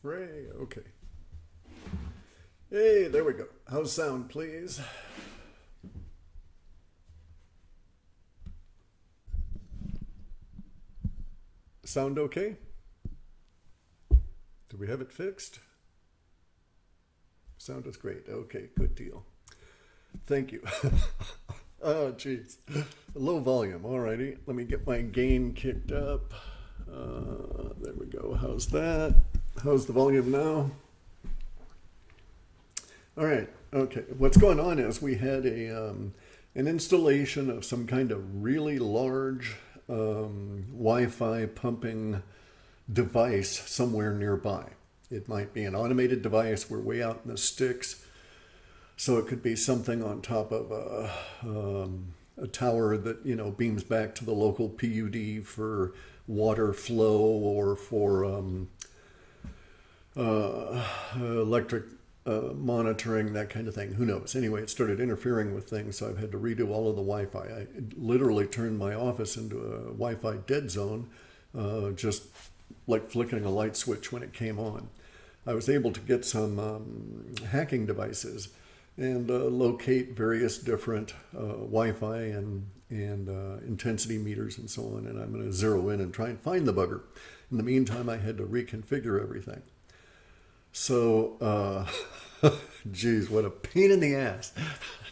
Hooray, okay. Hey, there we go. How's sound, please? Sound okay? Do we have it fixed? Sound is great. Okay, good deal. Thank you. Oh, jeez. Low volume. Alrighty. Let me get my gain kicked up. There we go. How's that? How's the volume now? All right. Okay. What's going on is we had an installation of some kind of really large Wi-Fi pumping device somewhere nearby. It might be an automated device. We're way out in the sticks. So it could be something on top of a tower that, beams back to the local PUD for water flow or for electric monitoring, that kind of thing. Who knows? Anyway, it started interfering with things, so I've had to redo all of the Wi-Fi. I literally turned my office into a Wi-Fi dead zone, just like flicking a light switch when it came on. I was able to get some hacking devices and locate various different Wi-Fi and intensity meters and so on, and I'm going to zero in and try and find the bugger. In the meantime, I had to reconfigure everything. So, geez, what a pain in the ass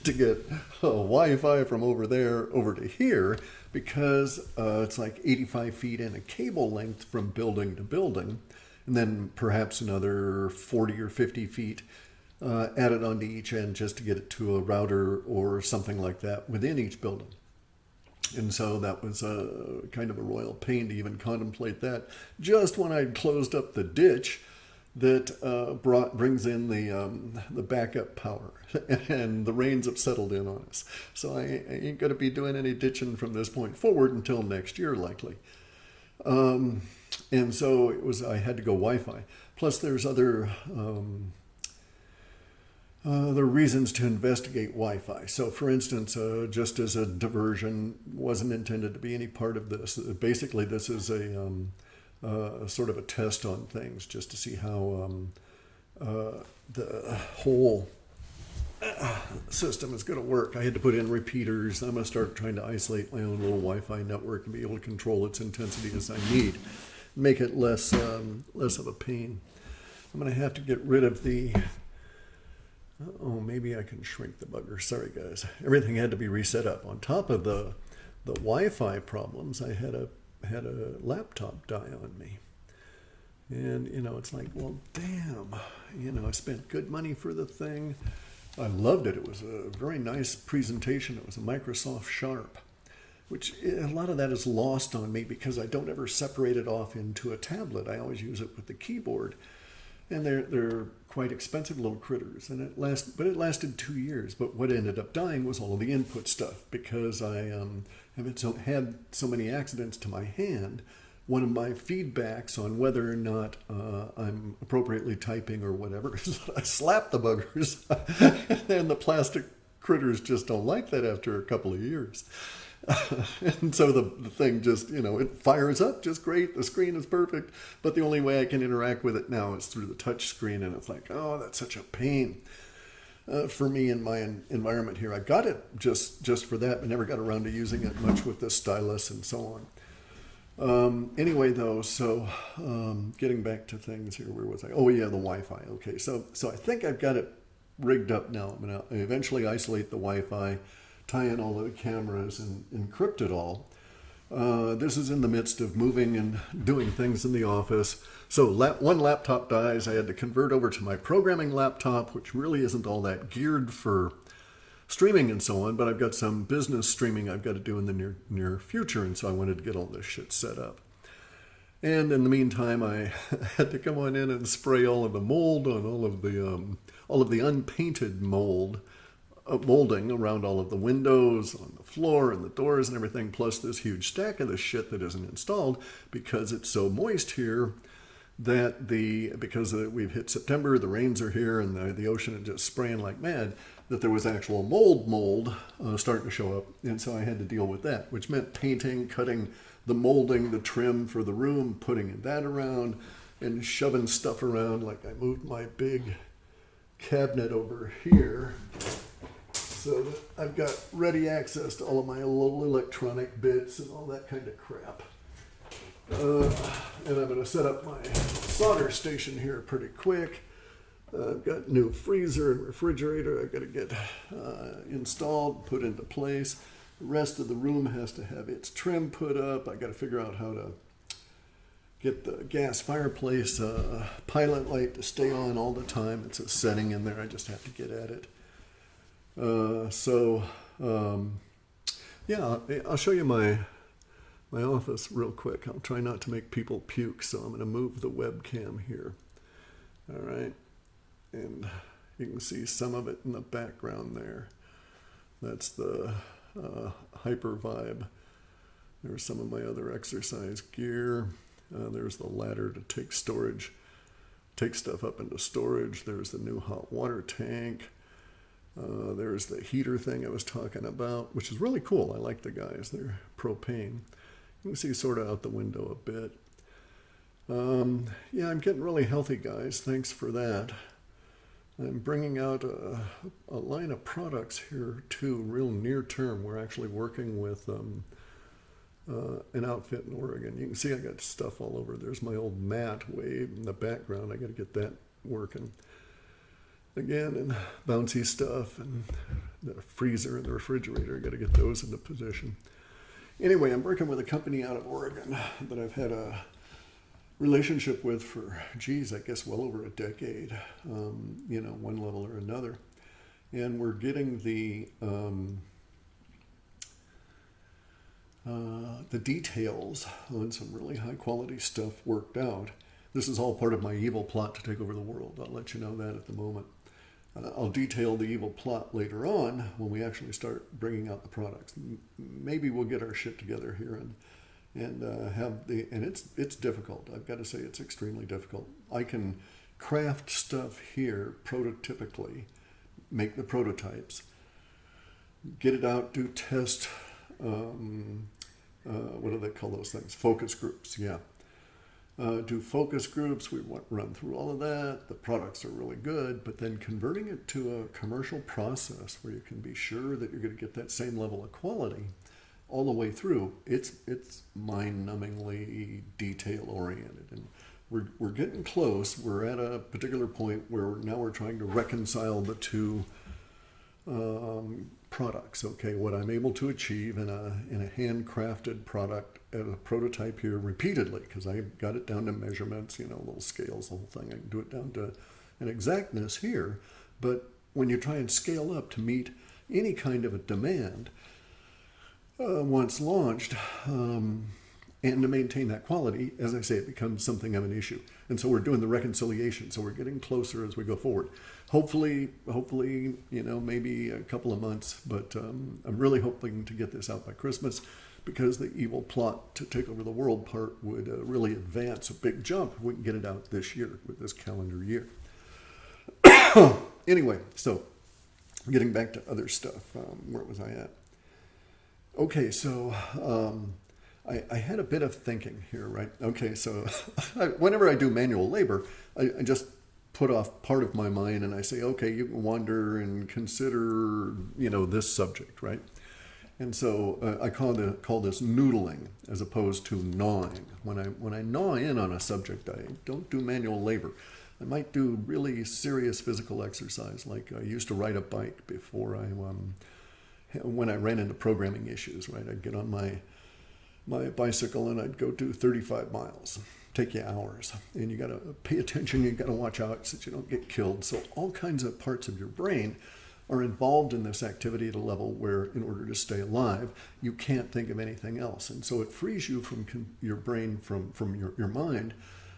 to get Wi-Fi from over there over to here, because it's like 85 feet in a cable length from building to building, and then perhaps another 40 or 50 feet added onto each end just to get it to a router or something like that within each building. And so that was kind of a royal pain to even contemplate that. Just when I'd closed up the ditch that brings in the backup power, and the rains have settled in on us. So I ain't going to be doing any ditching from this point forward until next year, likely. And so I had to go Wi-Fi. Plus, there's other reasons to investigate Wi-Fi. So, for instance, just as a diversion, wasn't intended to be any part of this. Basically, this is a sort of a test on things, just to see how the whole system is going to work. I had to put in repeaters. I'm going to start trying to isolate my own little Wi-Fi network and be able to control its intensity as I need, make it less of a pain. I'm going to have to get rid of the. Oh, maybe I can shrink the bugger. Sorry, guys. Everything had to be reset up. On top of the Wi-Fi problems, I had a laptop die on me. And, it's like, well, damn. I spent good money for the thing. I loved it. It was a very nice presentation. It was a Microsoft Sharp, which a lot of that is lost on me because I don't ever separate it off into a tablet. I always use it with the keyboard. And they're quite expensive little critters, and it lasted 2 years. But what ended up dying was all of the input stuff, because I had so many accidents to my hand. One of my feedbacks on whether or not I'm appropriately typing or whatever is that I slap the buggers, and the plastic critters just don't like that after a couple of years. And so the thing just, it fires up just great. The screen is perfect, but the only way I can interact with it now is through the touch screen, and it's like, oh, that's such a pain for me in my environment here. I got it just for that, but never got around to using it much with the stylus and so on. Anyway, though, so getting back to things here, where was I? Oh, yeah, the Wi-Fi. Okay, so I think I've got it rigged up now. I'm going to eventually isolate the Wi-Fi, tie in all the cameras, and encrypt it all. This is in the midst of moving and doing things in the office. So one laptop dies. I had to convert over to my programming laptop, which really isn't all that geared for streaming and so on, but I've got some business streaming I've got to do in the near future, and so I wanted to get all this shit set up. And in the meantime, I had to come on in and spray all of the mold on all of the unpainted molding around all of the windows, on the floor and the doors and everything, plus this huge stack of the shit that isn't installed because it's so moist here that because we've hit September, the rains are here, and the ocean is just spraying like mad, that there was actual mold starting to show up. And so I had to deal with that, which meant painting, cutting the molding, the trim for the room, putting that around, and shoving stuff around. Like I moved my big cabinet over here so that I've got ready access to all of my little electronic bits and all that kind of crap. And I'm going to set up my solder station here pretty quick. I've got new freezer and refrigerator I've got to get installed, put into place. The rest of the room has to have its trim put up. I got to figure out how to get the gas fireplace pilot light to stay on all the time. It's a setting in there. I just have to get at it. Yeah, I'll show you my office real quick. I'll try not to make people puke, so I'm going to move the webcam here. All right. And you can see some of it in the background there. That's the Hyper Vibe. There's some of my other exercise gear. There's the ladder to take stuff up into storage. There's the new hot water tank. There's the heater thing I was talking about, which is really cool. I like the guys. They're propane. You can see sort of out the window a bit. Yeah, I'm getting really healthy, guys. Thanks for that. I'm bringing out a line of products here too, real near term. We're actually working with an outfit in Oregon. You can see I got stuff all over. There's my old mat way in the background. I got to get that working. Again, and bouncy stuff and the freezer and the refrigerator. I got to get those into position. Anyway, I'm working with a company out of Oregon that I've had a relationship with for, geez, I guess well over a decade, one level or another. And we're getting the details on some really high quality stuff worked out. This is all part of my evil plot to take over the world. I'll let you know that at the moment. I'll detail the evil plot later on when we actually start bringing out the products. Maybe we'll get our shit together here and it's difficult. I've got to say it's extremely difficult. I can craft stuff here prototypically, make the prototypes, get it out, do test, what do they call those things? Focus groups, yeah. Do focus groups, we run through all of that. The products are really good, but then converting it to a commercial process where you can be sure that you're going to get that same level of quality all the way through, it's mind-numbingly detail-oriented. And we're getting close. We're at a particular point where now we're trying to reconcile the two products. Okay, what I'm able to achieve in a handcrafted product at a prototype here repeatedly, because I got it down to measurements, little scales, the whole thing. I can do it down to an exactness here. But when you try and scale up to meet any kind of a demand once launched, and to maintain that quality, as I say, it becomes something of an issue. And so we're doing the reconciliation. So we're getting closer as we go forward. Hopefully, maybe a couple of months, but I'm really hoping to get this out by Christmas, because the evil plot to take over the world part would really advance a big jump if we can get it out this year, with this calendar year. Anyway, so getting back to other stuff, where was I at? Okay, so I had a bit of thinking here, right? Okay, so whenever I do manual labor, I just put off part of my mind and I say, okay, you can wander and consider, this subject, right? And so I call this noodling as opposed to gnawing. When I gnaw in on a subject, I don't do manual labor. I might do really serious physical exercise, like I used to ride a bike before when I ran into programming issues, right? I'd get on my bicycle and I'd go do 35 miles. Take you hours. And you got to pay attention. You got to watch out so that you don't get killed. So all kinds of parts of your brain are involved in this activity at a level where, in order to stay alive, you can't think of anything else. And so it frees you from your brain, from your mind,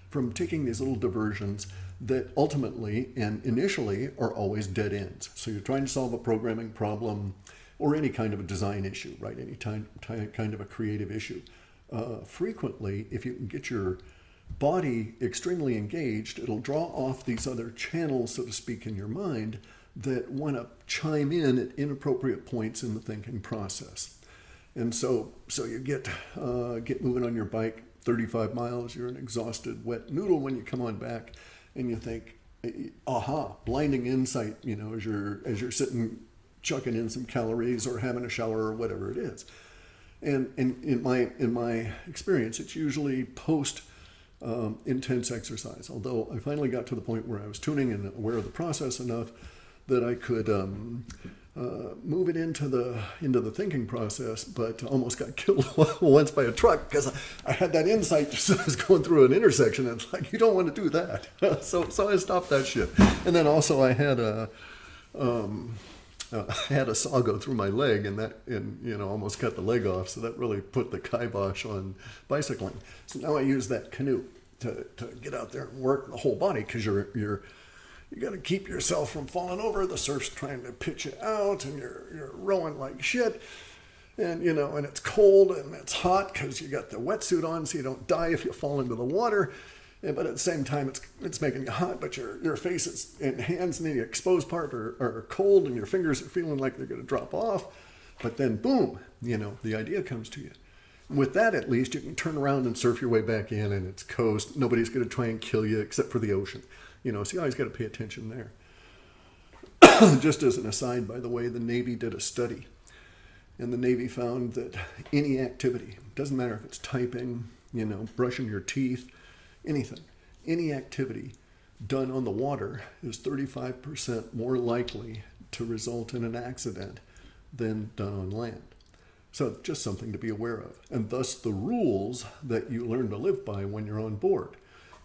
from taking these little diversions that ultimately and initially are always dead ends. So you're trying to solve a programming problem or any kind of a design issue, right? Any kind of a creative issue. Frequently, if you can get your body extremely engaged, it'll draw off these other channels, so to speak, in your mind that want to chime in at inappropriate points in the thinking process. And so you get moving on your bike, 35 miles, you're an exhausted, wet noodle when you come on back, and you think, aha, blinding insight, as you're sitting chucking in some calories or having a shower or whatever it is. And in my experience, it's usually post intense exercise. Although I finally got to the point where I was tuning and aware of the process enough that I could move it into the thinking process, but almost got killed once by a truck because I had that insight just as I was going through an intersection. And it's like, you don't want to do that. So I stopped that shit. And then also I had a saw go through my leg, and almost cut the leg off. So that really put the kibosh on bicycling. So now I use that canoe to get out there and work the whole body, because you got to keep yourself from falling over. The surf's trying to pitch you out, and you're rowing like shit. And and it's cold and it's hot because you got the wetsuit on, so you don't die if you fall into the water. But at the same time, it's making you hot, but your face and hands and the exposed part are cold, and your fingers are feeling like they're going to drop off. But then, boom, the idea comes to you. With that, at least, you can turn around and surf your way back in, and it's coast. Nobody's going to try and kill you except for the ocean. So you always got to pay attention there. Just as an aside, by the way, the Navy did a study, and the Navy found that any activity, doesn't matter if it's typing, brushing your teeth, anything, any activity done on the water is 35% more likely to result in an accident than done on land. So just something to be aware of. And thus the rules that you learn to live by when you're on board.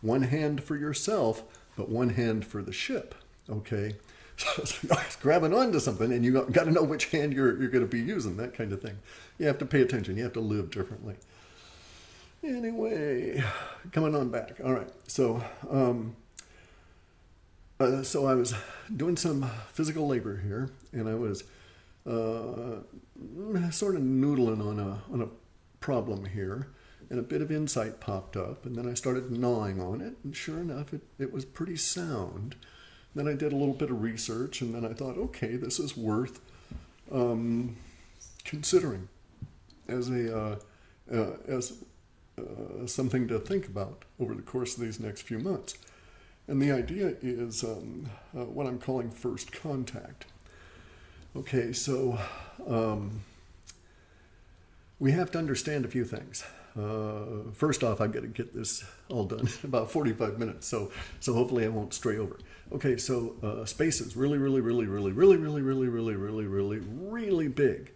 One hand for yourself, but one hand for the ship, okay? So you're always grabbing onto something, and you got to know which hand you're going to be using, that kind of thing. You have to pay attention. You have to live differently. Anyway, coming on back. All right. So I was doing some physical labor here, and I was sort of noodling on a problem here, and a bit of insight popped up, and then I started gnawing on it, and sure enough, it was pretty sound. Then I did a little bit of research, and then I thought, okay, this is worth considering as something to think about over the course of these next few months. And the idea is what I'm calling first contact. Okay, so we have to understand a few things. First off, I've got to get this all done in about 45 minutes, so hopefully I won't stray over. Okay, so space is really, really, really, really, really, really, really, really, really, really, really big.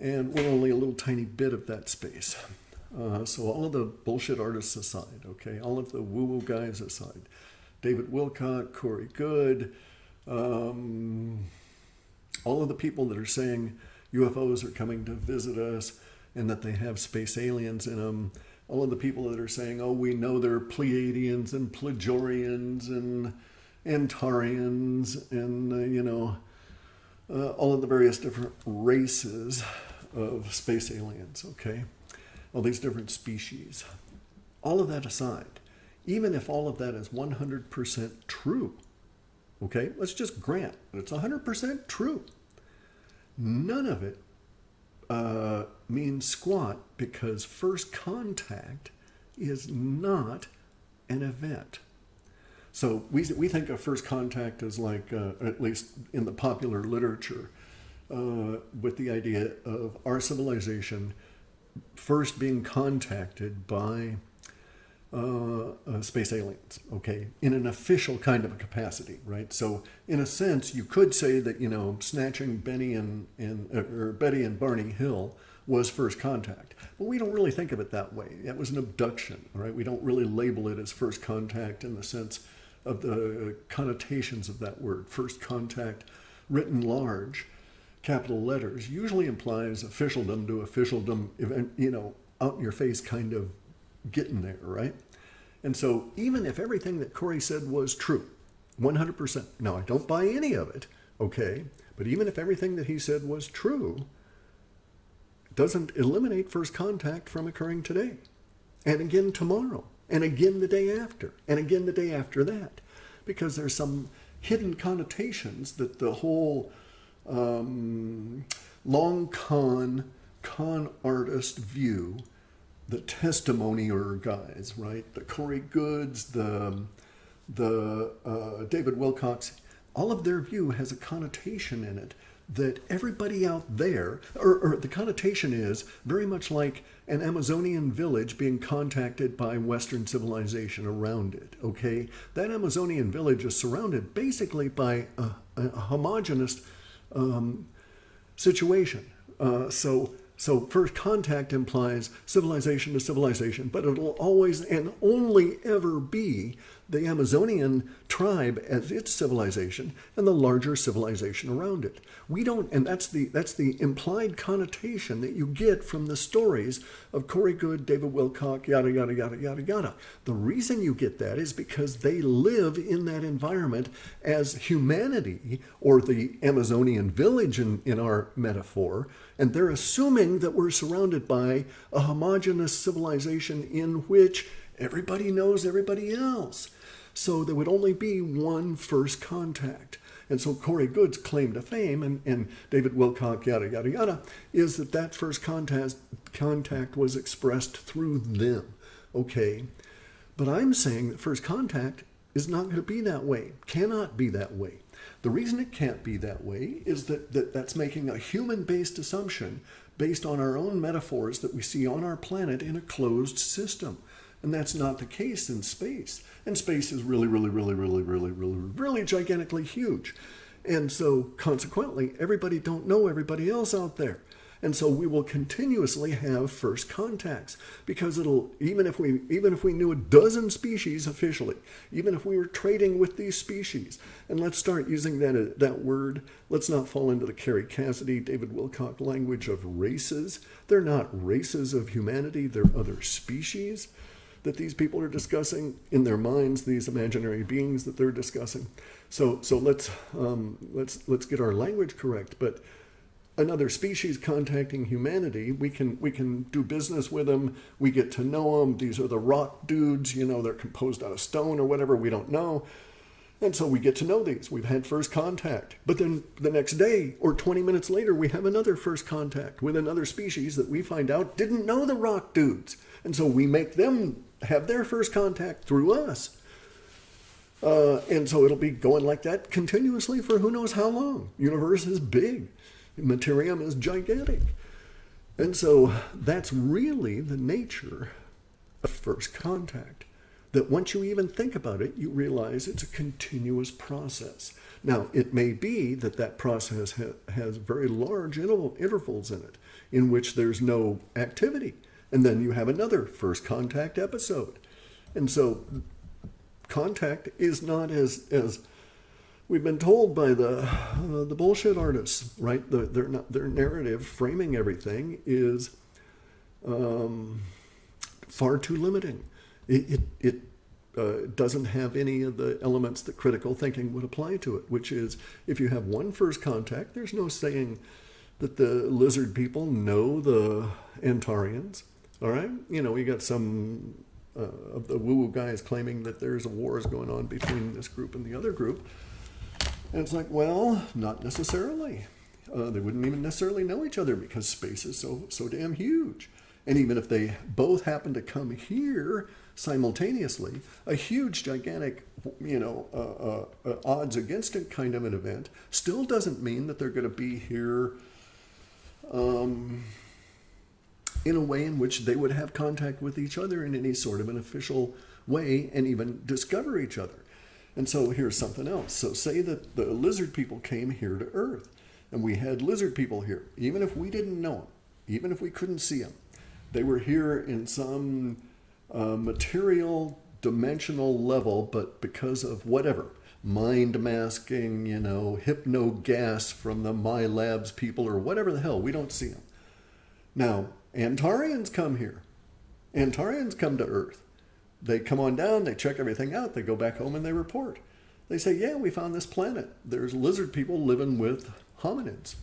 And we're only a little tiny bit of that space. So all of the bullshit artists aside, okay, all of the woo-woo guys aside, David Wilcock, Corey Good, all of the people that are saying UFOs are coming to visit us and that they have space aliens in them, all of the people that are saying, oh, we know they're Pleiadians and Plejorians and Antarians and, all of the various different races of space aliens, okay? All these different species. All of that aside, even if all of that is 100% true, okay, let's just grant that it's 100% true. None of it means squat, because first contact is not an event. So we think of first contact as like, at least in the popular literature, with the idea of our civilization first being contacted by space aliens, okay, in an official kind of a capacity, right? So in a sense, you could say that, snatching Betty and Barney Hill was first contact. But we don't really think of it that way. It was an abduction, right? We don't really label it as first contact in the sense of the connotations of that word. First contact, written large, capital letters, usually implies officialdom to officialdom, out in your face kind of getting there, right? And so even if everything that Corey said was true, 100%, now I don't buy any of it, okay, but even if everything that he said was true, it doesn't eliminate first contact from occurring today, and again tomorrow, and again the day after, and again the day after that, because there's some hidden connotations that the whole long con artist view testimonier guys, right? The Corey Goods, the David Wilcox, all of their view has a connotation in it that everybody out there, or the connotation is very much like an Amazonian village being contacted by Western civilization around it, okay? That Amazonian village is surrounded basically by a homogeneous situation. So first contact implies civilization to civilization, but it'll always and only ever be the Amazonian tribe as its civilization and the larger civilization around it. We don't, and that's the implied connotation that you get from the stories of Corey Good, David Wilcock, yada, yada, yada, yada, yada. The reason you get that is because they live in that environment as humanity, or the Amazonian village in our metaphor, and they're assuming that we're surrounded by a homogeneous civilization in which everybody knows everybody else. So there would only be one first contact. And so Corey Good's claim to fame, and David Wilcock, yada, yada, yada, is that first contact was expressed through them. Okay? But I'm saying that first contact is not going to be that way, cannot be that way. The reason it can't be that way is that's making a human-based assumption based on our own metaphors that we see on our planet in a closed system. And that's not the case in space. And space is really, really, really, really, really, really, really gigantically huge. And so consequently, everybody don't know everybody else out there. And so we will continuously have first contacts, because even if we knew a dozen species officially, even if we were trading with these species, and let's start using that word, let's not fall into the Carrie Cassidy, David Wilcock language of races. They're not races of humanity, they're other species that these people are discussing in their minds, these imaginary beings that they're discussing. So let's get our language correct. But another species contacting humanity, we can do business with them. We get to know them. These are the rock dudes. They're composed out of stone or whatever. We don't know. And so we get to know these. We've had first contact. But then the next day or 20 minutes later, we have another first contact with another species that we find out didn't know the rock dudes. And so we make them have their first contact through us. And so it'll be going like that continuously for who knows how long. Universe is big. Materium is gigantic. And so that's really the nature of first contact. That once you even think about it, you realize it's a continuous process. Now, it may be that process has very large intervals in it, in which there's no activity. And then you have another first contact episode. And so contact is not as we've been told by the bullshit artists, right? Their narrative framing everything is far too limiting. It doesn't have any of the elements that critical thinking would apply to it, which is if you have one first contact, there's no saying that the lizard people know the Antarians. All right? We got some of the woo-woo guys claiming that there's a war going on between this group and the other group. And it's like, well, not necessarily. They wouldn't even necessarily know each other because space is so damn huge. And even if they both happen to come here simultaneously, a huge, gigantic, odds against it kind of an event still doesn't mean that they're going to be here in a way in which they would have contact with each other in any sort of an official way and even discover each other. And so here's something else. So say that the lizard people came here to Earth, and we had lizard people here, even if we didn't know them, even if we couldn't see them. They were here in some material, dimensional level, but because of whatever, mind masking, hypno gas from the My Labs people or whatever the hell, we don't see them. Now, Antarians come here. Antarians come to Earth. They come on down, they check everything out, they go back home and they report. They say, yeah, we found this planet. There's lizard people living with hominids.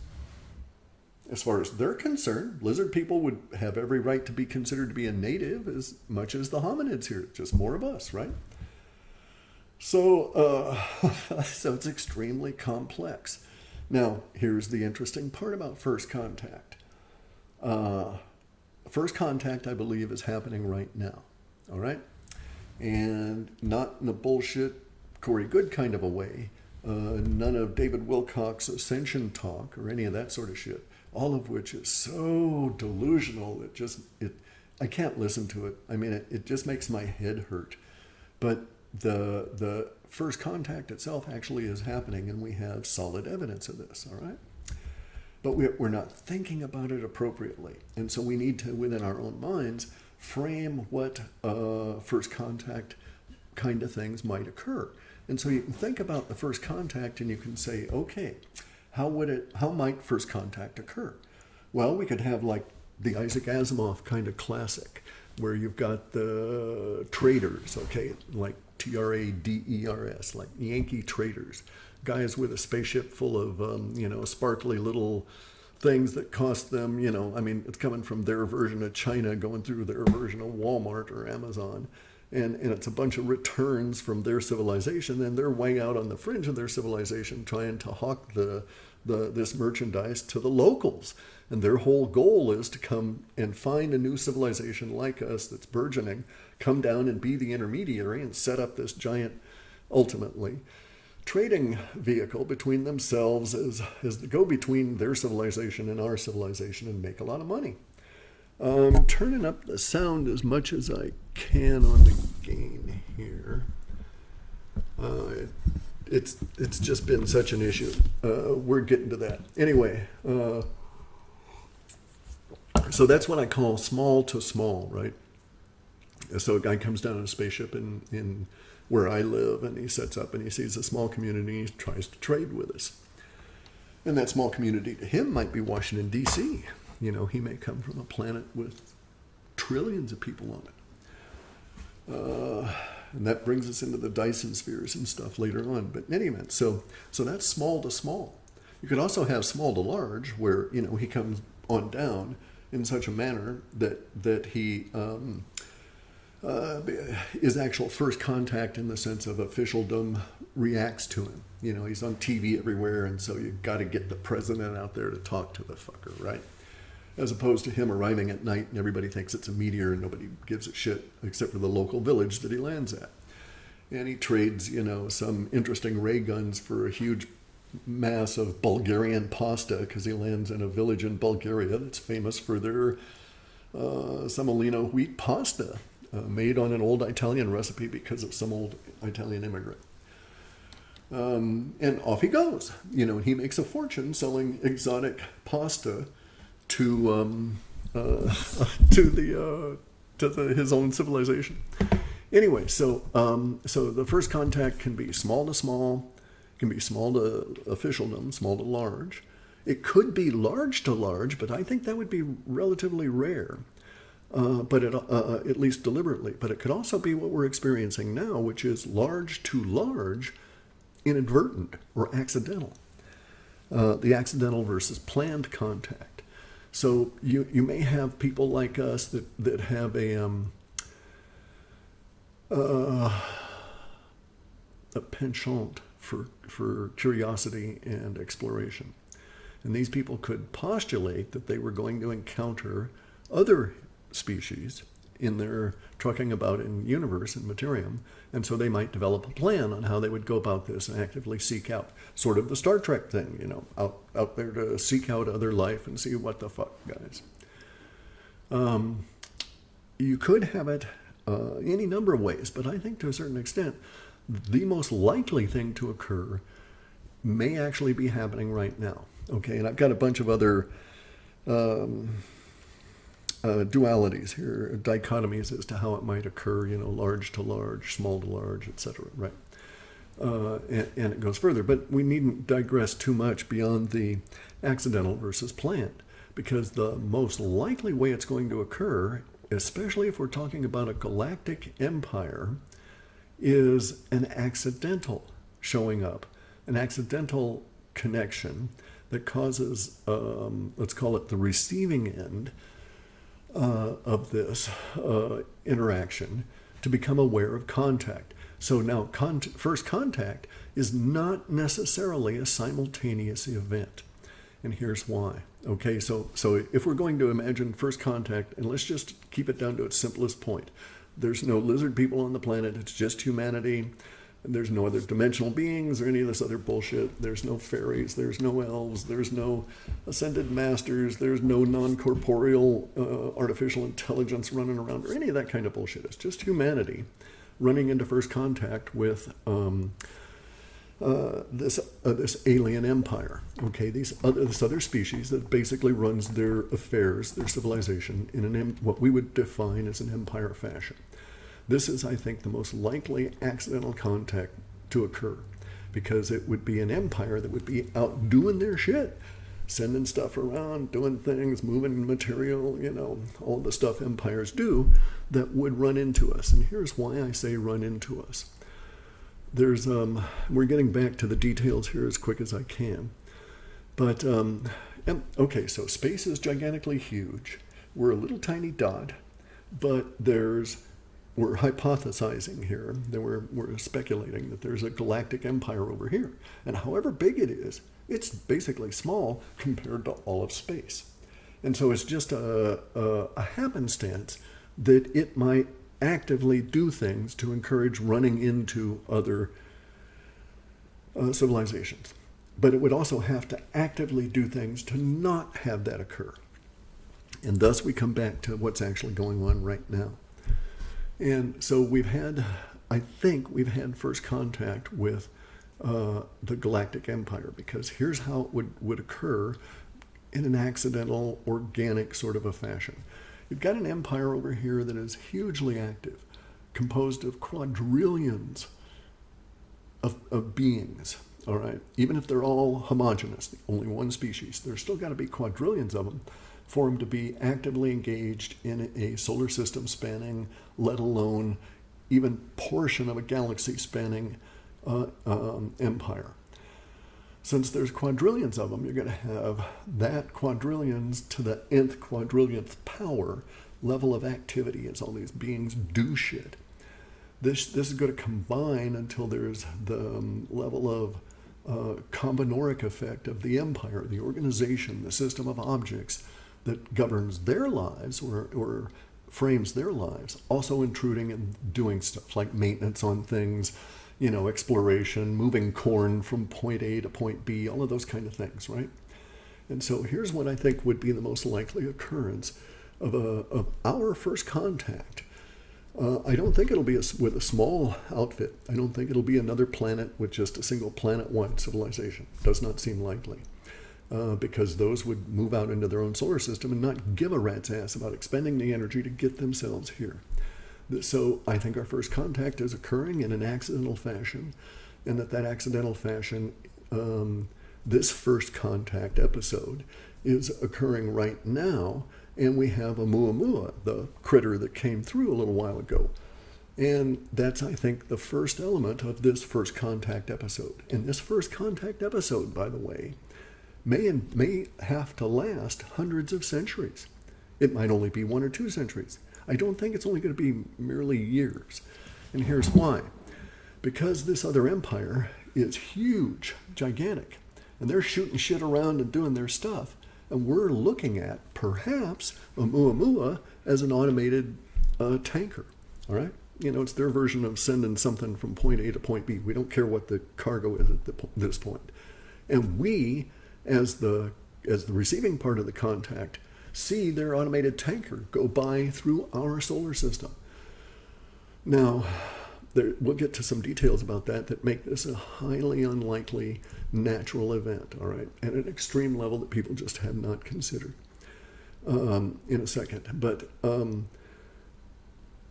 As far as they're concerned, lizard people would have every right to be considered to be a native as much as the hominids here, just more of us, right? So, so it's extremely complex. Now, here's the interesting part about first contact. first contact, I believe, is happening right now. All right? And not in a bullshit Corey Good kind of a way. None of David Wilcock's ascension talk or any of that sort of shit. All of which is so delusional that I can't listen to it. I mean, it just makes my head hurt. But the first contact itself actually is happening, and we have solid evidence of this, all right? But we're not thinking about it appropriately. And so we need to, within our own minds, frame what first contact kind of things might occur. And so you can think about the first contact and you can say, okay, how might first contact occur? Well, we could have like the Isaac Asimov kind of classic, where you've got the traders, okay, like Traders, like Yankee traders, guys with a spaceship full of, sparkly little things that cost them, I mean, it's coming from their version of China, going through their version of Walmart or Amazon. And it's a bunch of returns from their civilization, and they're way out on the fringe of their civilization trying to hawk this merchandise to the locals. And their whole goal is to come and find a new civilization like us that's burgeoning, come down and be the intermediary and set up this giant, ultimately, trading vehicle between themselves as the go-between their civilization and our civilization and make a lot of money. Turning up the sound as much as I can on the gain here. It's just been such an issue. We're getting to that. Anyway, so that's what I call small to small, right? So a guy comes down in a spaceship in where I live, and he sets up and he sees a small community, he tries to trade with us. And that small community to him might be Washington, D.C. He may come from a planet with trillions of people on it. And that brings us into the Dyson spheres and stuff later on. But in any event, so that's small to small. You could also have small to large, where, he comes on down in such a manner that he is actual first contact in the sense of officialdom reacts to him. He's on TV everywhere, and so you got to get the president out there to talk to the fucker, right? As opposed to him arriving at night and everybody thinks it's a meteor and nobody gives a shit except for the local village that he lands at. And he trades, some interesting ray guns for a huge mass of Bulgarian pasta because he lands in a village in Bulgaria that's famous for their semolina wheat pasta made on an old Italian recipe because of some old Italian immigrant. And off he goes. He makes a fortune selling exotic pasta to his own civilization. Anyway, so the first contact can be small to small, can be small to officialdom, small to large. It could be large to large, but I think that would be relatively rare. But at least deliberately. But it could also be what we're experiencing now, which is large to large, inadvertent or accidental. The accidental versus planned contact. So you may have people like us that have a penchant for curiosity and exploration. And these people could postulate that they were going to encounter other species in their trucking about in universe and materium, and so they might develop a plan on how they would go about this and actively seek out, sort of the Star Trek thing, out there to seek out other life and see what the fuck, guys. You could have it any number of ways, but I think to a certain extent, the most likely thing to occur may actually be happening right now. Okay, and I've got a bunch of other dualities here, dichotomies as to how it might occur, large to large, small to large, etc., right? And it goes further. But we needn't digress too much beyond the accidental versus planned, because the most likely way it's going to occur, especially if we're talking about a galactic empire, is an accidental showing up, an accidental connection that causes, let's call it the receiving end of this interaction to become aware of contact. So now first contact is not necessarily a simultaneous event. And here's why. Okay, so if we're going to imagine first contact, and let's just keep it down to its simplest point, there's no lizard people on the planet. It's just humanity. There's no other dimensional beings or any of this other bullshit. There's no fairies. There's no elves. There's no ascended masters. There's no non-corporeal artificial intelligence running around or any of that kind of bullshit. It's just humanity running into first contact with this alien empire. Okay, this other species that basically runs their affairs, their civilization, in what we would define as an empire fashion. This is, I think, the most likely accidental contact to occur, because it would be an empire that would be out doing their shit, sending stuff around, doing things, moving material, all the stuff empires do, that would run into us. And here's why I say run into us. There's we're getting back to the details here as quick as I can. But okay, so space is gigantically huge. We're a little tiny dot, but we're hypothesizing here that we're speculating that there's a galactic empire over here. And however big it is, it's basically small compared to all of space. And so it's just a happenstance that it might actively do things to encourage running into other civilizations. But it would also have to actively do things to not have that occur. And thus we come back to what's actually going on right now. And so I think we've had first contact with the Galactic Empire, because here's how it would occur in an accidental, organic sort of a fashion. You've got an empire over here that is hugely active, composed of quadrillions of beings, all right? Even if they're all homogeneous, only one species, there's still got to be quadrillions of them for them to be actively engaged in a solar system spanning, let alone even portion of a galaxy spanning empire. Since there's quadrillions of them, you're going to have that quadrillions to the nth quadrillionth power level of activity as all these beings do shit. This is going to combine until there's the level of combinoric effect of the empire, the organization, the system of objects that governs their lives or frames their lives, also intruding and doing stuff like maintenance on things, exploration, moving corn from point A to point B, all of those kind of things, right? And so here's what I think would be the most likely occurrence of our first contact. I don't think it'll be with a small outfit. I don't think it'll be another planet with just a single planet-wide civilization. Does not seem likely. Because those would move out into their own solar system and not give a rat's ass about expending the energy to get themselves here. So I think our first contact is occurring in an accidental fashion, and that accidental fashion, this first contact episode, is occurring right now, and we have a Muamua, the critter that came through a little while ago. And that's, I think, the first element of this first contact episode. And this first contact episode, by the way, may have to last hundreds of centuries. It might only be 1 or 2 centuries. I don't think it's only going to be merely years. And here's why. Because this other empire is huge, gigantic, and they're shooting shit around and doing their stuff, and we're looking at, perhaps, a Muamua as an automated tanker, all right? It's their version of sending something from point A to point B. We don't care what the cargo is at this point. And we, as the receiving part of the contact, see their automated tanker go by through our solar system. Now, we'll get to some details about that make this a highly unlikely natural event, all right, at an extreme level that people just have not considered in a second. But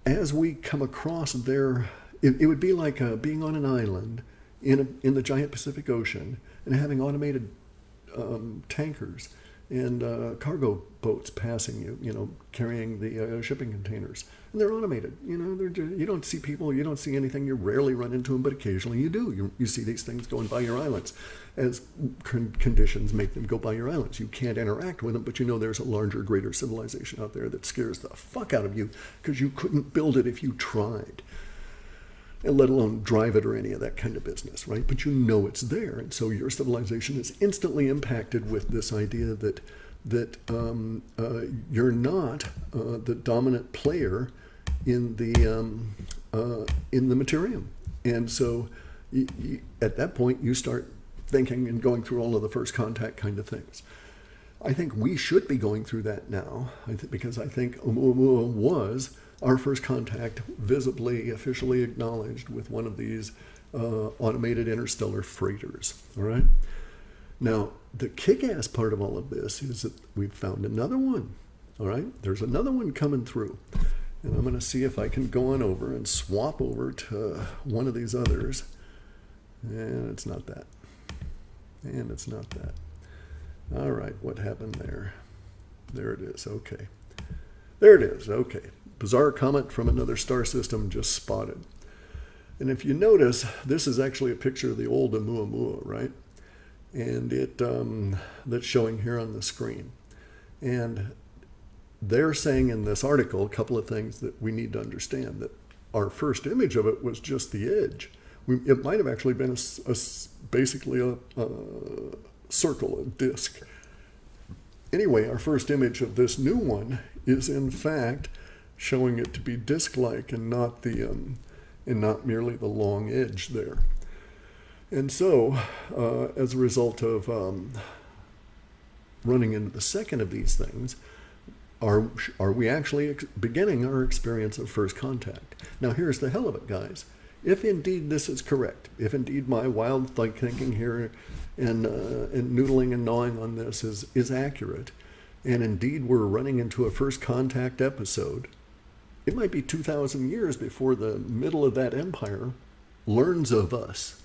as we come across it would be like being on an island in the giant Pacific Ocean and having automated tankers and cargo boats passing you, carrying the shipping containers. And they're automated. You don't see people, you don't see anything, you rarely run into them, but occasionally you do. You see these things going by your islands as conditions make them go by your islands. You can't interact with them, but there's a larger, greater civilization out there that scares the fuck out of you because you couldn't build it if you tried, and let alone drive it or any of that kind of business, right? But it's there. And so your civilization is instantly impacted with this idea that that you're not the dominant player in the Materium. And so at that point, you start thinking and going through all of the first contact kind of things. I think we should be going through that now, because I think Oumuamua was our first contact visibly, officially acknowledged with one of these automated interstellar freighters. All right. Now, the kick-ass part of all of this is that we've found another one. All right. There's another one coming through. And I'm going to see if I can go on over and swap over to one of these others. And it's not that. And it's not that. All right, what happened there? There it is, okay. There it is, okay. Bizarre comet from another star system just spotted. And if you notice, this is actually a picture of the old Oumuamua, right? And that's showing here on the screen. And they're saying in this article a couple of things that we need to understand, that our first image of it was just the edge. It might have actually been basically a circle, a disk. Anyway, our first image of this new one is in fact showing it to be disk-like and not merely the long edge there. And so, as a result of running into the second of these things, are we actually beginning our experience of first contact? Now, here's the hell of it, guys. If indeed this is correct, if indeed my wild thinking here and noodling and gnawing on this is accurate, and indeed we're running into a first contact episode, it might be 2,000 years before the middle of that empire learns of us.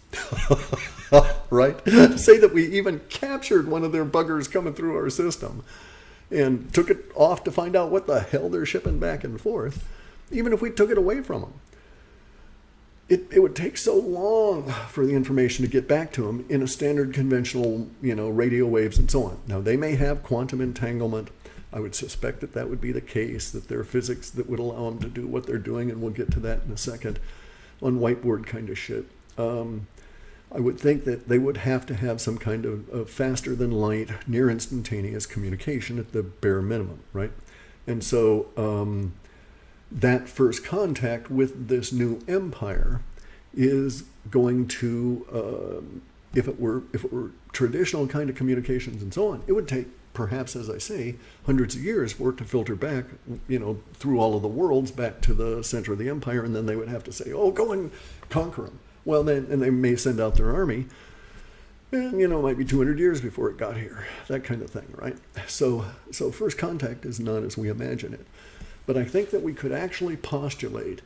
Right? Say that we even captured one of their buggers coming through our system and took it off to find out what the hell they're shipping back and forth. Even if we took it away from them, it would take so long for the information to get back to them in a standard conventional, radio waves and so on. Now, they may have quantum entanglement. I would suspect that would be the case, that there are physics that would allow them to do what they're doing, and we'll get to that in a second, on whiteboard kind of shit. I would think that they would have to have some kind of faster than light, near instantaneous communication at the bare minimum, right? And so that first contact with this new empire is going to, if it were traditional kind of communications and so on, it would take perhaps, as I say, hundreds of years for it to filter back, through all of the worlds back to the center of the empire, and then they would have to say, "Oh, go and conquer them." Well, then, and they may send out their army, and it might be 200 years before it got here, that kind of thing, right? So first contact is not as we imagine it. But I think that we could actually postulate,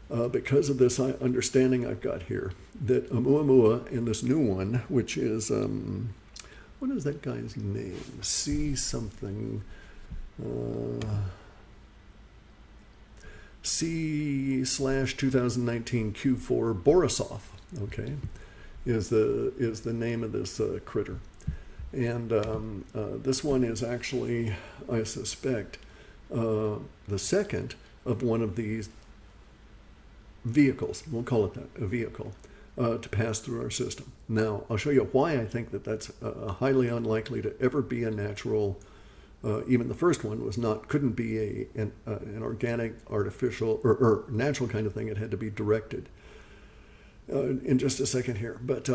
because of this understanding I've got here, that Oumuamua in this new one, which is, what is that guy's name? C something, C/2019 Q4 Borisov, okay, is the name of this critter. And this one is actually, I suspect, the second of one of these vehicles, we'll call it that, a vehicle, to pass through our system. Now, I'll show you why I think that that's highly unlikely to ever be a natural, even the first one couldn't be an organic, artificial, or natural kind of thing. It had to be directed in just a second here. But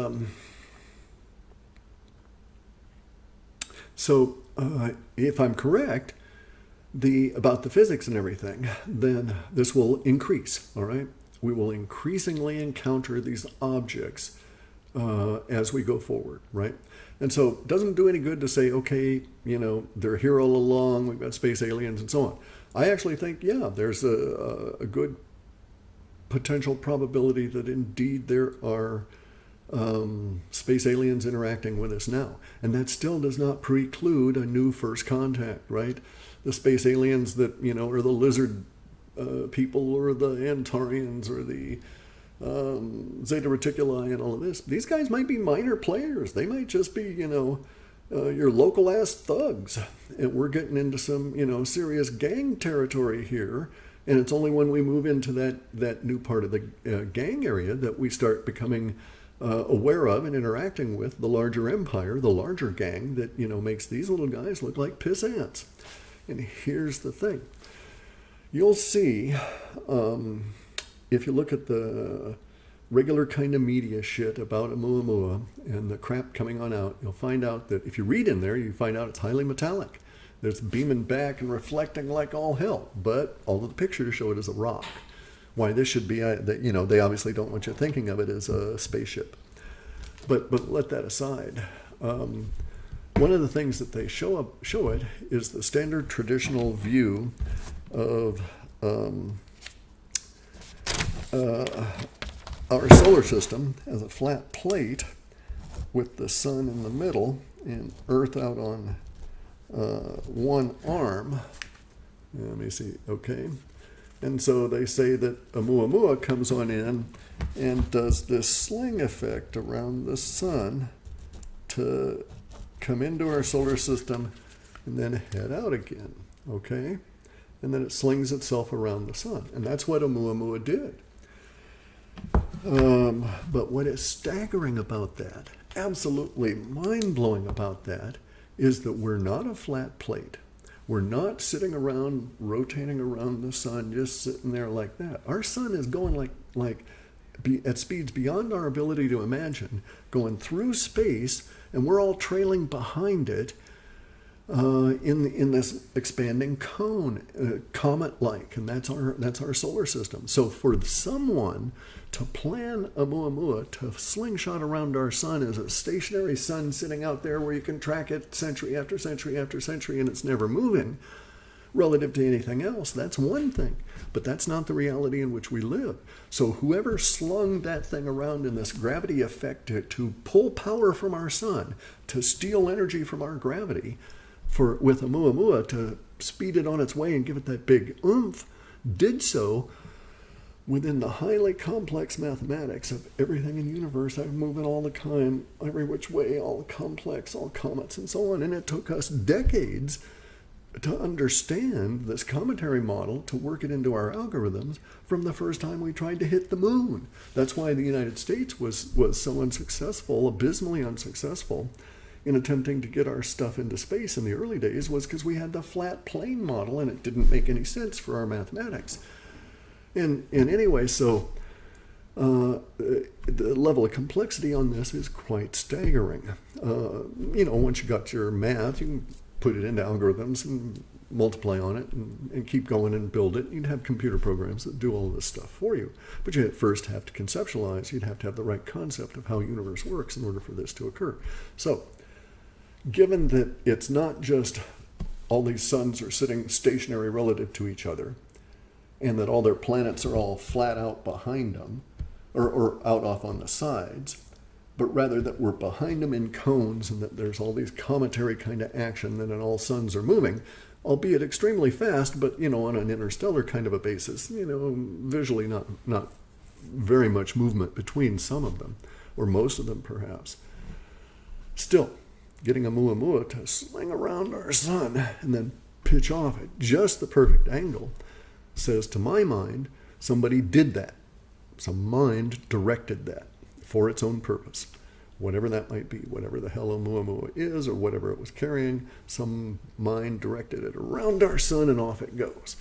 so if I'm correct, about the physics and everything, then this will increase, all right? We will increasingly encounter these objects as we go forward, right? And so it doesn't do any good to say, okay, they're here all along, we've got space aliens and so on. I actually think, yeah, there's a good potential probability that indeed there are space aliens interacting with us now. And that still does not preclude a new first contact, right? The space aliens that, are the lizard people, or the Antarians, or the Zeta Reticuli and all of this. These guys might be minor players. They might just be, your local ass thugs. And we're getting into some, serious gang territory here. And it's only when we move into that new part of the gang area that we start becoming aware of and interacting with the larger empire, the larger gang that, makes these little guys look like piss ants. And here's the thing. You'll see, if you look at the regular kind of media shit about Oumuamua and the crap coming on out, you'll find out that if you read in there, you find out it's highly metallic. It's beaming back and reflecting like all hell, but all of the pictures show it as a rock. Why this should be, they obviously don't want you thinking of it as a spaceship. But let that aside. One of the things that they show it is the standard traditional view of our solar system as a flat plate with the sun in the middle and Earth out on one arm. Let me see. Okay. And so they say that Oumuamua comes on in and does this sling effect around the sun to come into our solar system and then head out again, okay? And then it slings itself around the sun. And that's what Oumuamua did. But what is staggering about that, absolutely mind-blowing about that, is that we're not a flat plate. We're not sitting around, rotating around the sun, just sitting there like that. Our sun is going at speeds beyond our ability to imagine, going through space, and we're all trailing behind it in this expanding cone, comet-like, and that's our solar system. So for someone to plan Oumuamua to slingshot around our sun as a stationary sun sitting out there where you can track it century after century after century and it's never moving, relative to anything else, that's one thing. But that's not the reality in which we live. So whoever slung that thing around in this gravity effect to pull power from our sun, to steal energy from our gravity, with Oumuamua to speed it on its way and give it that big oomph, did so within the highly complex mathematics of everything in the universe, moving all the time, every which way, all complex, all comets and so on. And it took us decades to understand this cometary model, to work it into our algorithms from the first time we tried to hit the moon. That's why the United States was so unsuccessful, abysmally unsuccessful, in attempting to get our stuff into space in the early days, was because we had the flat plane model and it didn't make any sense for our mathematics. And anyway, so the level of complexity on this is quite staggering. Once you got your math, you can put it into algorithms and multiply on it and keep going and build it. You'd have computer programs that do all of this stuff for you. But you first have to conceptualize. You'd have to have the right concept of how the universe works in order for this to occur. So, given that it's not just all these suns are sitting stationary relative to each other, and that all their planets are all flat out behind them, or out off on the sides, but rather that we're behind them in cones and that there's all these cometary kind of action and then all suns are moving, albeit extremely fast, but, on an interstellar kind of a basis, visually not very much movement between some of them, or most of them perhaps. Still, getting Oumuamua to sling around our sun and then pitch off at just the perfect angle says, to my mind, somebody did that. Some mind directed that for its own purpose. Whatever that might be, whatever the hell Oumuamua is or whatever it was carrying, some mind directed it around our sun and off it goes.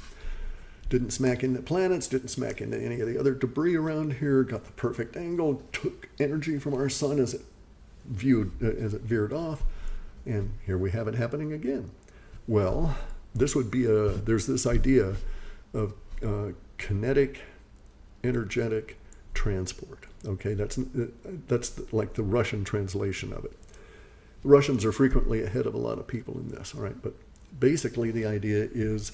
Didn't smack into planets, didn't smack into any of the other debris around here, got the perfect angle, took energy from our sun as it veered off, and here we have it happening again. Well, this would be there's this idea of kinetic energetic transport. Okay, that's like the Russian translation of it. The Russians are frequently ahead of a lot of people in this, all right? But basically the idea is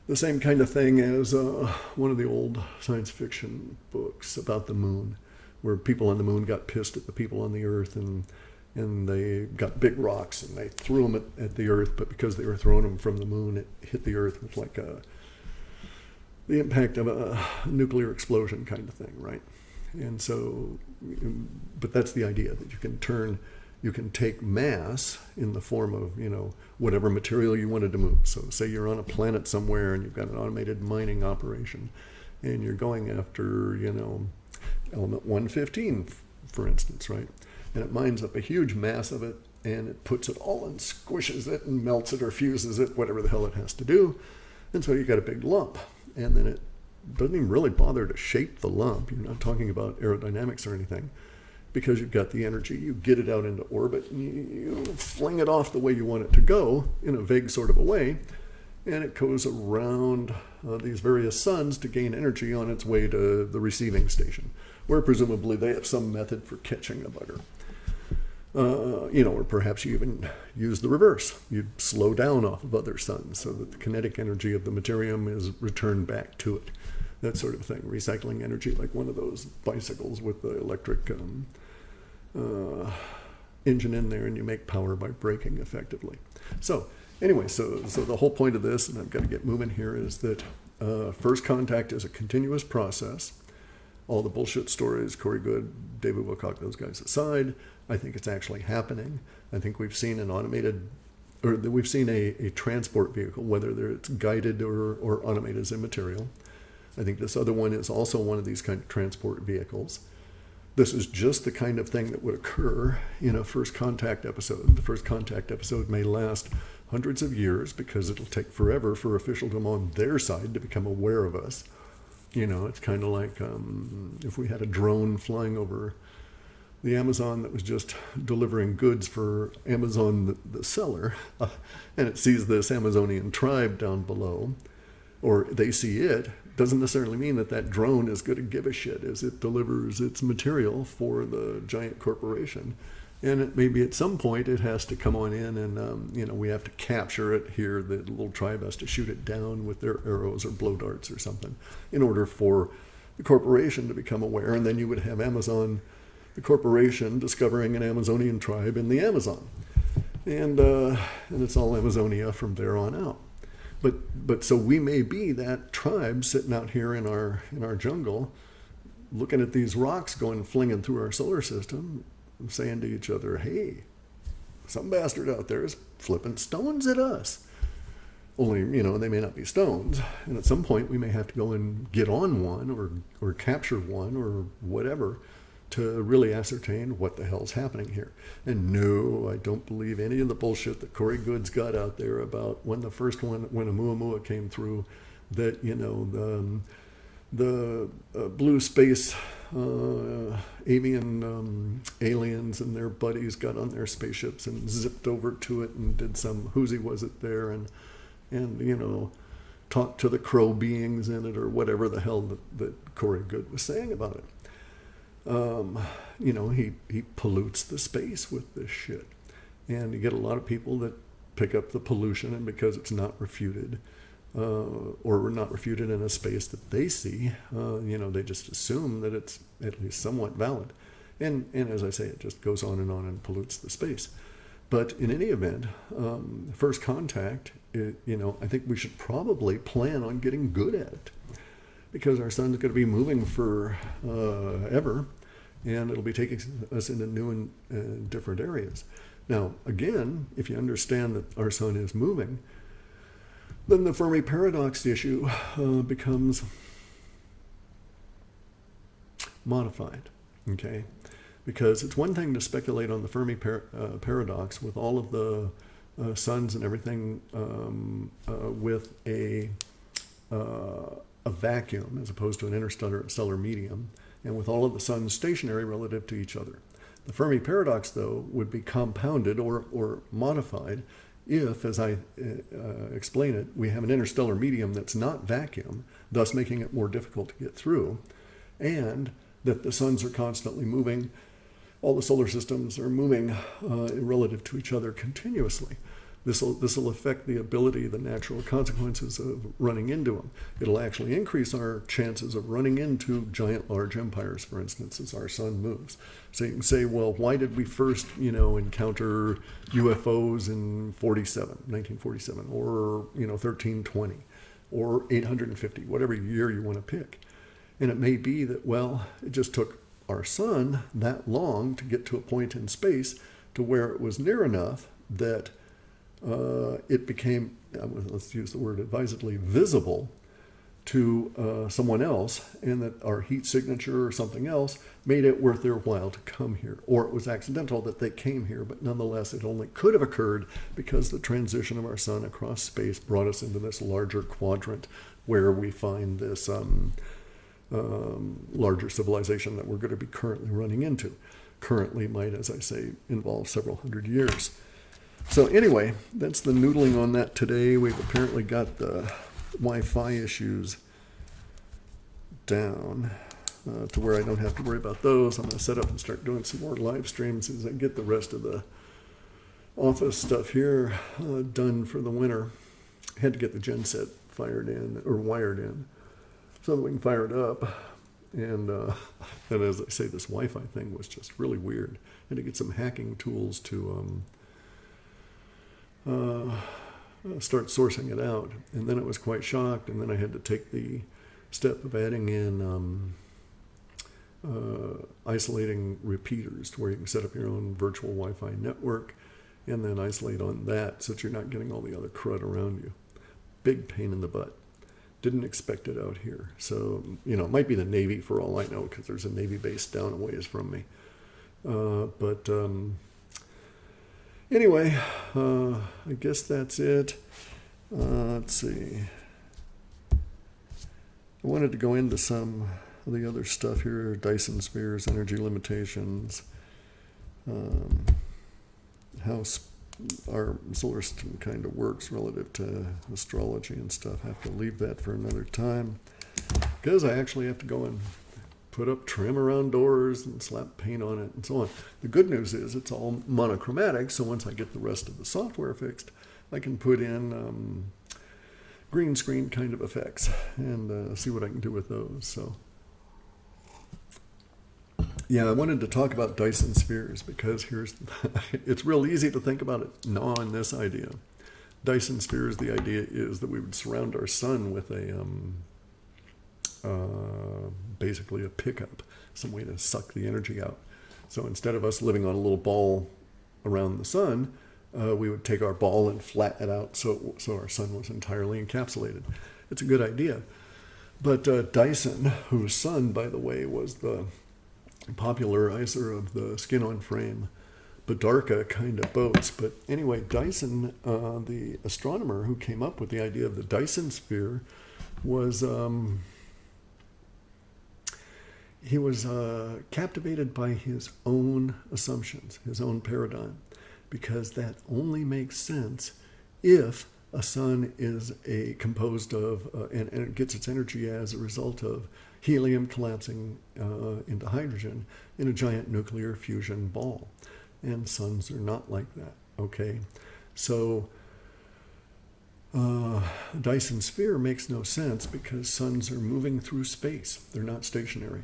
the same kind of thing as one of the old science fiction books about the moon, where people on the moon got pissed at the people on the Earth and they got big rocks and they threw them at the Earth, but because they were throwing them from the moon, it hit the Earth with like the impact of a nuclear explosion kind of thing, right? And so, but that's the idea, that you can take mass in the form of, whatever material you wanted to move. So say you're on a planet somewhere and you've got an automated mining operation and you're going after, element 115 for instance, right? And it mines up a huge mass of it, and it puts it all and squishes it and melts it or fuses it, whatever the hell it has to do. And so you got a big lump. And then it doesn't even really bother to shape the lump. You're not talking about aerodynamics or anything, because you've got the energy. You get it out into orbit, and you fling it off the way you want it to go in a vague sort of a way, and it goes around these various suns to gain energy on its way to the receiving station, where presumably they have some method for catching the bugger. Or perhaps you even use the reverse. You slow down off of other suns so that the kinetic energy of the materium is returned back to it. That sort of thing. Recycling energy, like one of those bicycles with the electric engine in there, and you make power by braking effectively. So anyway, so the whole point of this, and I've got to get moving here, is that first contact is a continuous process. All the bullshit stories, Corey Goode, David Wilcock, those guys aside, I think it's actually happening. I think we've seen we've seen a transport vehicle, whether it's guided or automated is immaterial. I think this other one is also one of these kind of transport vehicles. This is just the kind of thing that would occur in a first contact episode. The first contact episode may last hundreds of years because it'll take forever for officialdom on their side to become aware of us. It's kind of like if we had a drone flying over the Amazon that was just delivering goods for Amazon, the seller, and it sees this Amazonian tribe down below, or they see it, doesn't necessarily mean that drone is going to give a shit as it delivers its material for the giant corporation. And maybe at some point it has to come on in and, we have to capture it here. The little tribe has to shoot it down with their arrows or blow darts or something in order for the corporation to become aware. And then you would have Amazon, the corporation, discovering an Amazonian tribe in the Amazon. And it's all Amazonia from there on out. But so we may be that tribe sitting out here in our jungle, looking at these rocks going flinging through our solar system, saying to each other, hey, some bastard out there is flipping stones at us. Only, they may not be stones. And at some point we may have to go and get on one or capture one or whatever to really ascertain what the hell's happening here. And no, I don't believe any of the bullshit that Corey Goode's got out there about when Oumuamua came through, that, the blue space avian aliens and their buddies got on their spaceships and zipped over to it and did some whoozy was it there and talked to the crow beings in it or whatever the hell that Corey Goode was saying about it. He pollutes the space with this shit. And you get a lot of people that pick up the pollution, and because it's not refuted, or not refuted in a space that they see, they just assume that it's at least somewhat valid. And as I say, it just goes on and pollutes the space. But in any event, first contact, I think we should probably plan on getting good at it, because our sun's going to be moving for ever, and it'll be taking us into new and different areas. Now, again, if you understand that our sun is moving, then the Fermi paradox issue becomes modified, okay? Because it's one thing to speculate on the Fermi paradox with all of the suns and everything with a vacuum as opposed to an interstellar medium, and with all of the suns stationary relative to each other. The Fermi paradox, though, would be compounded or modified if, as I explain it, we have an interstellar medium that's not vacuum, thus making it more difficult to get through, and that the suns are constantly moving, all the solar systems are moving relative to each other continuously. This will affect the ability, the natural consequences of running into them. It'll actually increase our chances of running into giant, large empires, for instance, as our sun moves. So you can say, well, why did we first, encounter UFOs in 1947, or 1320, or 850, whatever year you want to pick? And it may be that, well, it just took our sun that long to get to a point in space to where it was near enough that it became, let's use the word advisedly, visible to someone else, and that our heat signature or something else made it worth their while to come here. Or it was accidental that they came here, but nonetheless it only could have occurred because the transition of our sun across space brought us into this larger quadrant where we find this larger civilization that we're going to be currently running into. Currently might, as I say, involve several hundred years. So anyway, that's the noodling on that today. We've apparently got the Wi-Fi issues down to where I don't have to worry about those. I'm going to set up and start doing some more live streams as I get the rest of the office stuff here done for the winter. Had to get the gen set fired in or wired in so that we can fire it up. And as I say, this Wi-Fi thing was just really weird. Had to get some hacking tools to start sourcing it out. And then I was quite shocked. And then I had to take the step of adding in isolating repeaters to where you can set up your own virtual Wi-Fi network and then isolate on that so that you're not getting all the other crud around you. Big pain in the butt. Didn't expect it out here. So, it might be the Navy for all I know, because there's a Navy base down a ways from me. Anyway, I guess that's it. Let's see. I wanted to go into some of the other stuff here. Dyson spheres, energy limitations, how our solar system kind of works relative to astrology and stuff. I have to leave that for another time because I actually have to go and put up trim around doors and slap paint on it and so on. The good news is it's all monochromatic, so once I get the rest of the software fixed, I can put in green screen kind of effects and see what I can do with those. So yeah, I wanted to talk about Dyson spheres because it's real easy to think about it on this idea. Dyson spheres, the idea is that we would surround our sun with a basically a pickup, some way to suck the energy out. So instead of us living on a little ball around the sun, we would take our ball and flatten it out so our sun was entirely encapsulated. It's a good idea. But Dyson, whose son, by the way, was the popularizer of the skin-on-frame Badarka kind of boats. But anyway, Dyson, the astronomer who came up with the idea of the Dyson sphere, was he was captivated by his own assumptions, his own paradigm, because that only makes sense if a sun is composed of, and it gets its energy as a result of helium collapsing into hydrogen in a giant nuclear fusion ball. And suns are not like that, okay? So Dyson sphere makes no sense because suns are moving through space. They're not stationary.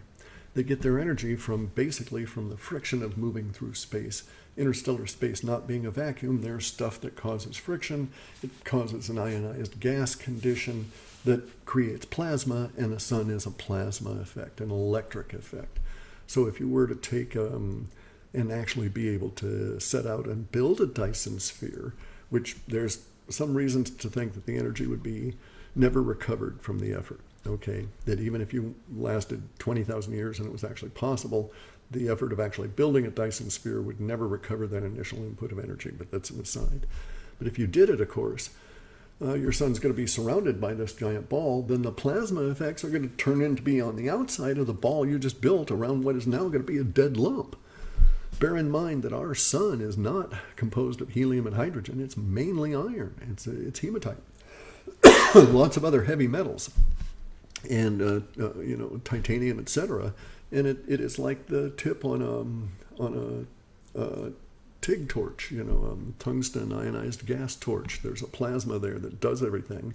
They get their energy basically from the friction of moving through space. Interstellar space not being a vacuum, there's stuff that causes friction. It causes an ionized gas condition that creates plasma, and the sun is a plasma effect, an electric effect. So if you were to take and actually be able to set out and build a Dyson sphere, which there's some reasons to think that the energy would be never recovered from the effort, okay? That even if you lasted 20,000 years and it was actually possible, the effort of actually building a Dyson sphere would never recover that initial input of energy, but that's an aside. But if you did it, of course, your sun's going to be surrounded by this giant ball, then the plasma effects are going to turn into be on the outside of the ball you just built around what is now going to be a dead lump. Bear in mind that our sun is not composed of helium and hydrogen. It's mainly iron. It's hematite. Lots of other heavy metals and titanium, etc. And it is like the tip on a TIG torch, tungsten ionized gas torch. There's a plasma there that does everything,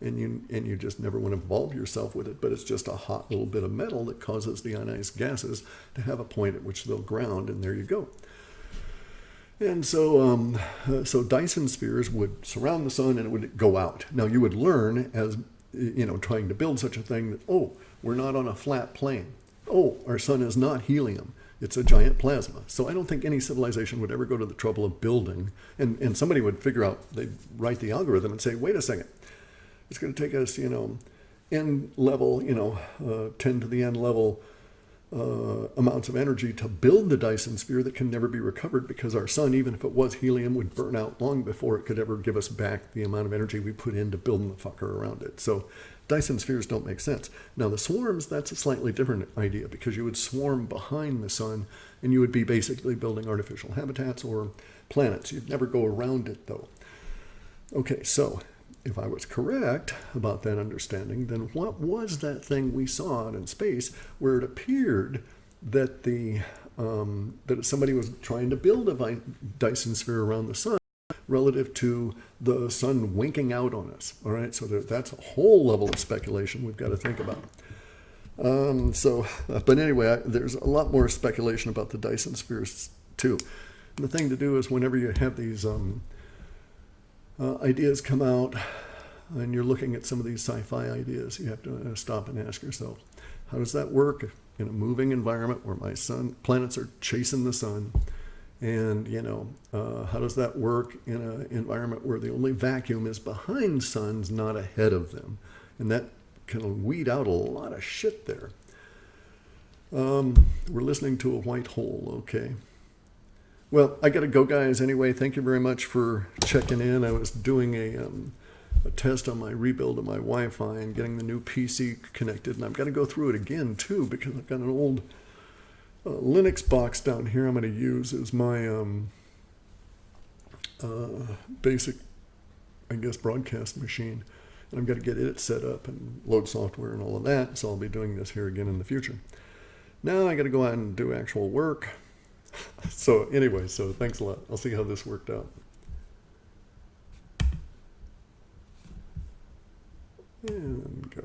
and you just never want to involve yourself with it. But it's just a hot little bit of metal that causes the ionized gases to have a point at which they'll ground, and there you go. And so Dyson spheres would surround the sun and it would go out. Now you would learn as trying to build such a thing that, oh, we're not on a flat plane. Oh, our sun is not helium. It's a giant plasma. So I don't think any civilization would ever go to the trouble of building, and somebody would figure out, they'd write the algorithm and say, wait a second, it's going to take us, n level, 10 to the n level amounts of energy to build the Dyson sphere that can never be recovered, because our sun, even if it was helium, would burn out long before it could ever give us back the amount of energy we put into building the fucker around it. So Dyson spheres don't make sense. Now the swarms, that's a slightly different idea, because you would swarm behind the sun and you would be basically building artificial habitats or planets. You'd never go around it though. Okay, so if I was correct about that understanding, then what was that thing we saw out in space where it appeared that that somebody was trying to build a Dyson sphere around the sun relative to the sun winking out on us? All right, so that's a whole level of speculation we've got to think about. But anyway, there's a lot more speculation about the Dyson spheres too. And the thing to do is, whenever you have these ideas come out and you're looking at some of these sci-fi ideas, you have to stop and ask yourself, how does that work in a moving environment where my planets are chasing the sun? And how does that work in an environment where the only vacuum is behind suns, not ahead of them? And that can weed out a lot of shit there. We're listening to a white hole. Okay. Well, I got to go, guys. Anyway, thank you very much for checking in. I was doing a test on my rebuild of my Wi-Fi and getting the new PC connected, and I've got to go through it again too, because I've got an old Linux box down here I'm going to use as my basic, I guess, broadcast machine, and I've got to get it set up and load software and all of that. So I'll be doing this here again in the future. Now I got to go out and do actual work. So anyway, so thanks a lot. I'll see how this worked out. And go.